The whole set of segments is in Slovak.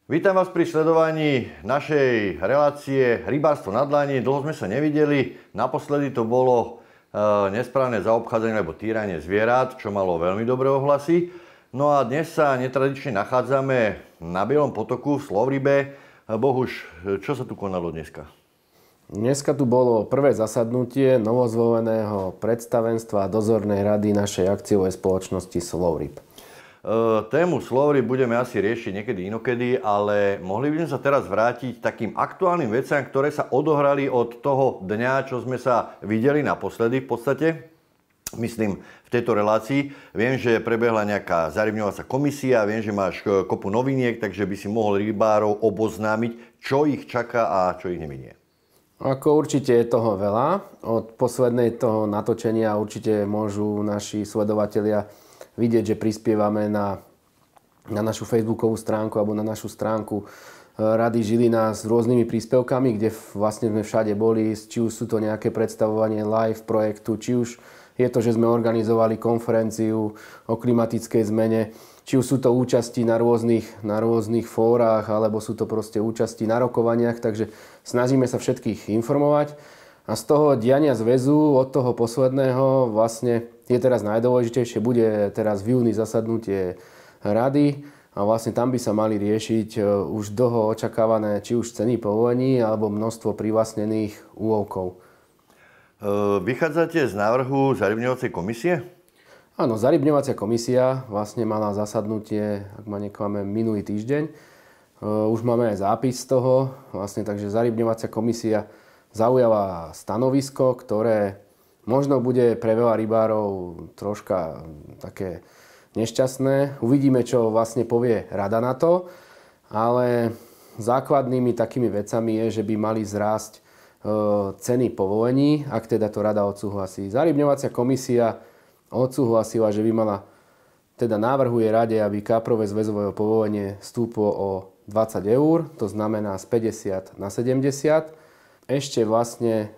Vítam vás pri sledovaní našej relácie Rybárstvo na dlani. Dlho sme sa nevideli. Naposledy to bolo nesprávne zaobchádzanie alebo týranie zvierat, čo malo veľmi dobré ohlasy. No a dnes sa netradične nachádzame na Bielom potoku v Slovrybe. Bohuž, čo sa tu konalo dneska? Dneska tu bolo prvé zasadnutie novozvoleného predstavenstva a dozornej rady našej akciovej spoločnosti Slovryb. Tému Slovryb budeme asi riešiť niekedy inokedy, ale mohli by sme sa teraz vrátiť takým aktuálnym veciam, ktoré sa odohrali od toho dňa, čo sme sa videli naposledy v podstate. Myslím, v tejto relácii. Viem, že prebehla nejaká zarybňovacia komisia, viem, že máš kopu noviniek, takže by si mohol rybárov oboznámiť, čo ich čaká a čo ich neminie. Ako určite je toho veľa. Od poslednej toho natočenia určite môžu naši sledovatelia vidieť, že prispievame na našu facebookovú stránku alebo na našu stránku Rady Žilina s rôznymi príspevkami, kde vlastne sme všade boli, či už sú to nejaké predstavovanie live projektu, či už je to, že sme organizovali konferenciu o klimatickej zmene, či už sú to účasti na rôznych fórach, alebo sú to proste účasti na rokovaniach, takže snažíme sa všetkých informovať. A z toho diania zväzu, od toho posledného, vlastne je teraz najdôležitejšie, bude teraz v júni zasadnutie rady a vlastne tam by sa mali riešiť už dlho očakávané či už ceny povolení alebo množstvo privlastnených úlovkov. Vychádzate z návrhu zarybňovacej komisie? Áno, zarybňovacia komisia vlastne mala zasadnutie, ak ma neklame, minulý týždeň. Už máme aj zápis z toho, vlastne, takže zarybňovacia komisia zaujala stanovisko, ktoré možno bude pre veľa rybárov troška také nešťastné. Uvidíme, čo vlastne povie rada na to, ale základnými takými vecami je, že by mali zrásť ceny povolení, ak teda to rada odsúhlasí. Zarybňovacia komisia odsúhlasila, že by mala, teda navrhuje rade, aby kaprové zväzové povolenie stúplo o 20 eur, to znamená z 50 na 70. Ešte vlastne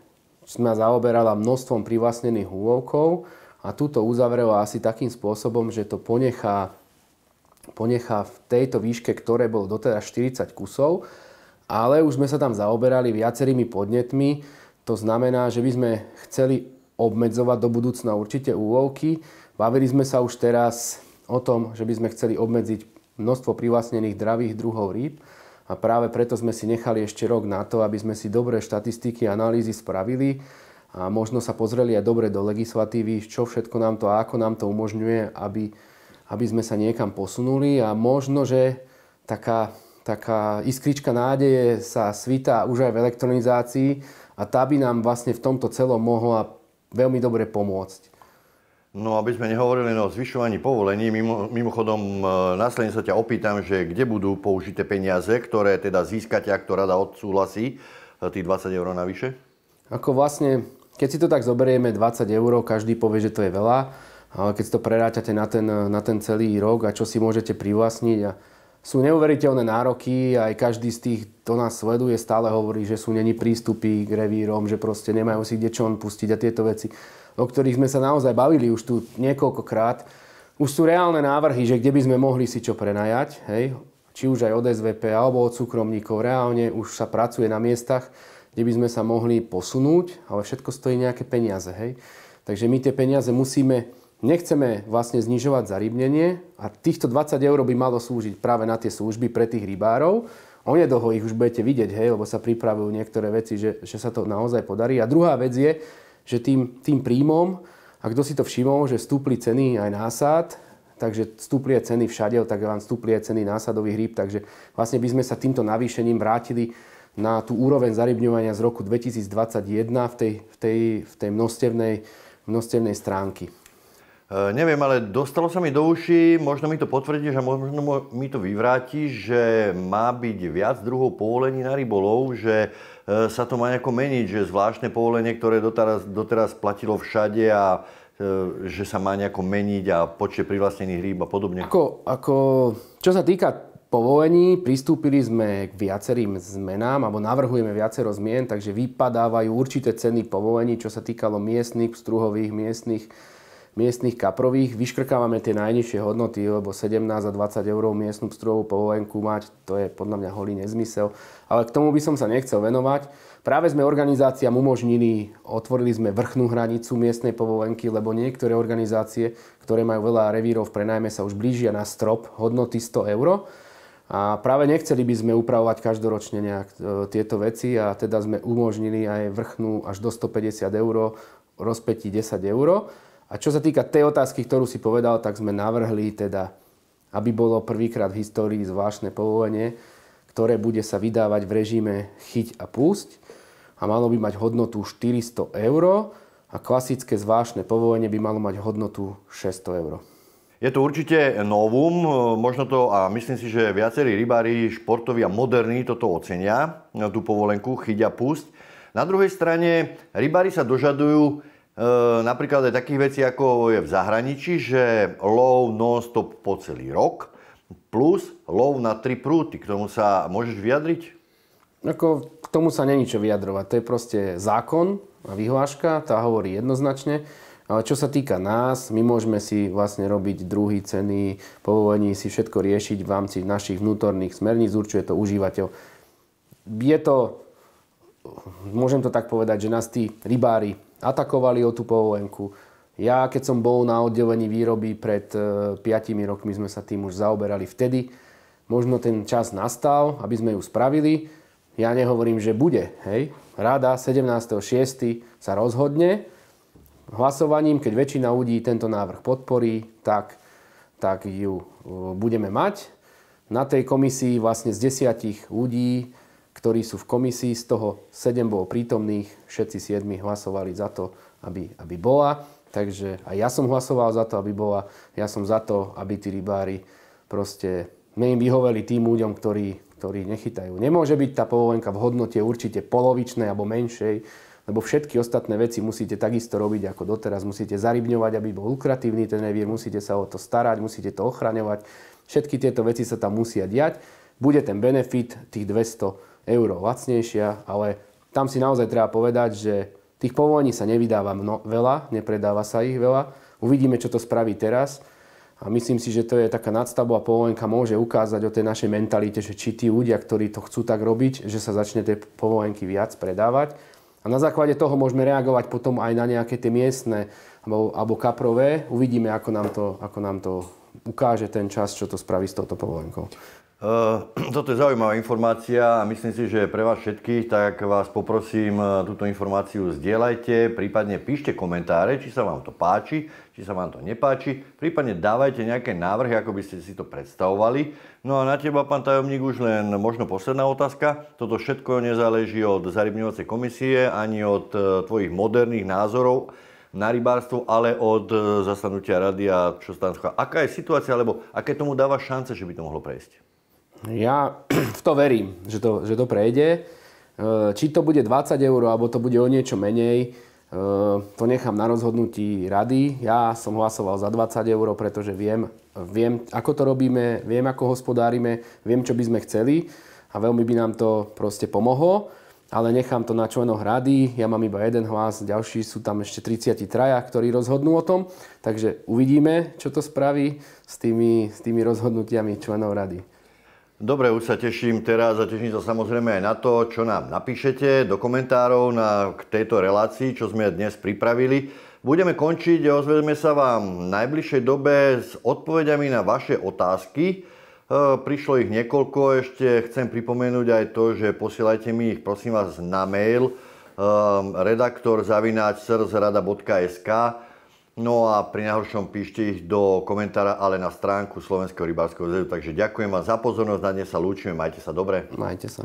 sme zaoberala množstvom privlastnených úlovkov a túto uzavrela asi takým spôsobom, že to ponechá v tejto výške, ktoré bolo doteraz 40 kusov, ale už sme sa tam zaoberali viacerými podnetmi. To znamená, že by sme chceli obmedzovať do budúcna určite úlovky. Bavili sme sa už teraz o tom, že by sme chceli obmedziť množstvo privlastnených dravých druhov rýb. A práve preto sme si nechali ešte rok na to, aby sme si dobré štatistiky a analýzy spravili a možno sa pozreli aj dobre do legislatívy, čo všetko nám to a ako nám to umožňuje, aby sme sa niekam posunuli. A možno, že taká iskrička nádeje sa svitá už aj v elektronizácii a tá by nám vlastne v tomto celom mohla veľmi dobre pomôcť. No, aby sme nehovorili o zvyšovaní povolení, mimochodom následne sa ťa opýtam, že kde budú použité peniaze, ktoré teda získate, ak to rada odsúhlasí, tých 20 eur navyše? Ako vlastne, keď si to tak zoberieme, 20 eur, každý povie, že to je veľa, ale keď si to preráťate na ten celý rok a čo si môžete privlastniť, a sú neuveriteľné nároky, aj každý z tých, kto nás sleduje, stále hovorí, že sú není prístupy k revírom, že proste nemajú si kde čo on pustiť a tieto veci, o ktorých sme sa naozaj bavili už tu niekoľkokrát. Už sú reálne návrhy, že kde by sme mohli si čo prenajať, hej? Či už aj od SVP alebo od súkromníkov. Reálne už sa pracuje na miestach, kde by sme sa mohli posunúť, ale všetko stojí nejaké peniaze. Hej? Takže my tie peniaze nechceme vlastne znižovať zarybnenie a týchto 20 eur by malo slúžiť práve na tie služby pre tých rybárov. Onedlho ich už budete vidieť, hej, lebo sa pripravujú niektoré veci, že sa to naozaj podarí. A druhá vec je, že tým príjmom, a kto si to všimol, že stúpli ceny aj násád, takže stúpli aj ceny všade, tak vám stúpli aj ceny násadových rýb, takže vlastne by sme sa týmto navýšením vrátili na tú úroveň zarybňovania z roku 2021 v tej množstevnej stránky. Neviem, ale dostalo sa mi do uší, možno mi to potvrdíš a možno mi to vyvrátiš, že má byť viac druhov povolení na rybolov, že sa to má nejako meniť, že zvláštne povolenie, ktoré doteraz platilo všade a že sa má nejako meniť a počet privlastnených rýb a podobne. Čo sa týka povolení, pristúpili sme k viacerým zmenám, alebo navrhujeme viacero zmien, takže vypadávajú určité ceny povolení, čo sa týkalo miestnych, pstruhových, miestnych miestnych kaprových, vyškrkávame tie najnižšie hodnoty, lebo 17 a 20 eur miestnu pstruhovú povolenku mať, to je podľa mňa holý nezmysel. Ale k tomu by som sa nechcel venovať. Práve sme organizáciám umožnili, otvorili sme vrchnú hranicu miestnej povolenky, lebo niektoré organizácie, ktoré majú veľa revírov v prenajme, sa už blížia na strop hodnoty 100 eur. A práve nechceli by sme upravovať každoročne nejak tieto veci a teda sme umožnili aj vrchnú až do 150 eur, rozpätí 10 eur. A čo sa týka tej otázky, ktorú si povedal, tak sme navrhli teda, aby bolo prvýkrát v histórii zvláštne povolenie, ktoré bude sa vydávať v režime chyť a pusť a malo by mať hodnotu 400 eur a klasické zvláštne povolenie by malo mať hodnotu 600 eur. Je to určite novum, možno to, a myslím si, že viacerí rybári, športoví a moderní toto ocenia, tú povolenku chyť a pusť. Na druhej strane, rybári sa dožadujú napríklad aj takých vecí, ako je v zahraničí, že lov non-stop po celý rok, plus lov na 3 prúty. K tomu sa môžeš vyjadriť? K tomu sa není čo vyjadrovať. To je proste zákon a vyhláška, tá hovorí jednoznačne. Ale čo sa týka nás, my môžeme si vlastne robiť druhy, ceny, povolení, si všetko riešiť v rámci našich vnútorných smerníc, určuje to užívateľ. Je to, môžem to tak povedať, že nás tí rybári atakovali o tú povolenku. Ja, keď som bol na oddelení výroby pred 5 rokmi, sme sa tým už zaoberali vtedy. Možno ten čas nastal, aby sme ju spravili. Ja nehovorím, že bude. Hej. Rada 17.6. sa rozhodne hlasovaním, keď väčšina ľudí tento návrh podporí, tak ju budeme mať. Na tej komisii vlastne z 10 ľudí, ktorí sú v komisii, z toho 7 bolo prítomných, všetci 7 hlasovali za to, aby bola. Takže aj ja som hlasoval za to, aby bola. Ja som za to, aby tí rybári proste, my im vyhoveli tým ľuďom, ktorí nechytajú. Nemôže byť tá povolenka v hodnote určite polovičnej alebo menšej, lebo všetky ostatné veci musíte takisto robiť ako doteraz. Musíte zarybňovať, aby bol lukratívny ten revír, musíte sa o to starať, musíte to ochraňovať. Všetky tieto veci sa tam musia diať. Bude ten benefit tých 200 eur lacnejšia, ale tam si naozaj treba povedať, že tých povolení sa nevydáva veľa, nepredáva sa ich veľa. Uvidíme, čo to spraví teraz. A myslím si, že to je taká nadstavbová povolenka, môže ukázať o tej našej mentalite, že či tí ľudia, ktorí to chcú tak robiť, že sa začne tie povolenky viac predávať. A na základe toho môžeme reagovať potom aj na nejaké tie miestne alebo kaprové. Uvidíme, ako nám to ukáže ten čas, čo to spraví s touto povolenkou. Toto je zaujímavá informácia a myslím si, že pre vás všetkých, tak vás poprosím, túto informáciu zdieľajte, prípadne píšte komentáre, či sa vám to páči, či sa vám to nepáči, prípadne dávajte nejaké návrhy, ako by ste si to predstavovali. No a na teba, pán tajomník, už len možno posledná otázka. Toto všetko nezáleží od zarybňovacej komisie ani od tvojich moderných názorov na rybárstvo, ale od zasadnutia rady a čo sa tam schválí. Aká je situácia, alebo aké tomu dáva šance, že by to mohlo prejsť? Ja v to verím, že to prejde. Či to bude 20 eur, alebo to bude o niečo menej, to nechám na rozhodnutí rady. Ja som hlasoval za 20 eur, pretože viem, ako to robíme, viem, ako hospodárime, viem, čo by sme chceli a veľmi by nám to proste pomohlo. Ale nechám to na členoch rady, ja mám iba jeden hlas, ďalší sú tam ešte 33, ktorí rozhodnú o tom. Takže uvidíme, čo to spraví s tými rozhodnutiami členov rady. Dobre, už sa teším teraz a teším sa samozrejme aj na to, čo nám napíšete do komentárov k tejto relácii, čo sme dnes pripravili. Budeme končiť a ozveme sa vám v najbližšej dobe s odpovediami na vaše otázky. Prišlo ich niekoľko, ešte chcem pripomenúť aj to, že posielajte mi ich prosím vás na mail redaktor@srzrada.sk. No a pri najhoršom píšte ich do komentára, ale na stránku Slovenského rybárskeho zväzu. Takže ďakujem vám za pozornosť, na dnes sa lúčime, majte sa dobre. Majte sa.